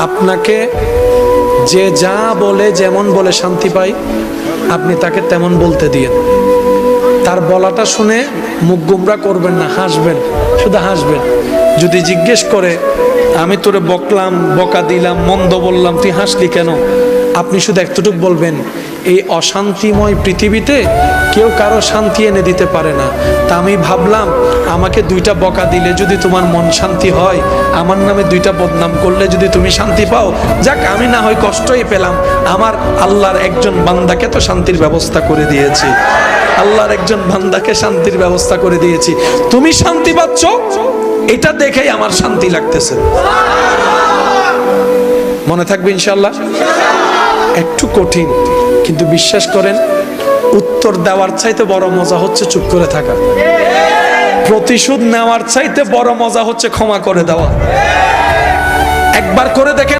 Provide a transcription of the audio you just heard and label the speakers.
Speaker 1: আপনাকে যে যা বলে যেমন বলে শান্তি পাই, আপনি তাকে তেমন বলতে দিয়েন। তার বলাটা শুনে মুখ গুমরা করবেন না, হাসবেন, শুধু হাসবেন। যদি জিজ্ঞেস করে আমি তোরে বকলাম, বকা দিলাম, মন্দ বললাম, তুই হাসলি কেন, আপনি শুধু এতটুকু বলবেন, এই অশান্তিময় পৃথিবীতে কেউ কারো শান্তি এনে দিতে পারে না। তা আমি ভাবলাম আমাকে 2টা বকা দিলে যদি তোমার মন শান্তি হয়, আমার নামে 2টা বদনাম করলে যদি তুমি শান্তি পাও, যাক আমি না হয় কষ্টই পেলাম, আমার আল্লাহর একজন বান্দাকে তো শান্তির ব্যবস্থা করে দিয়েছি, আল্লাহর একজন বান্দাকে শান্তির ব্যবস্থা করে দিয়েছি, তুমি শান্তি পাচ্ছ, এটা দেখেই আমার শান্তি লাগতেছে। মনে থাকবে ইনশাআল্লাহ। একটু কঠিন, কিন্তু বিশ্বাস করেন উত্তর দেওয়ার চাইতে বড় মজা হচ্ছে চুপ করে থাকা। প্রতিশোধ নেওয়ার চাইতে বড় মজা হচ্ছে ক্ষমা করে দেওয়া। একবার করে দেখেন।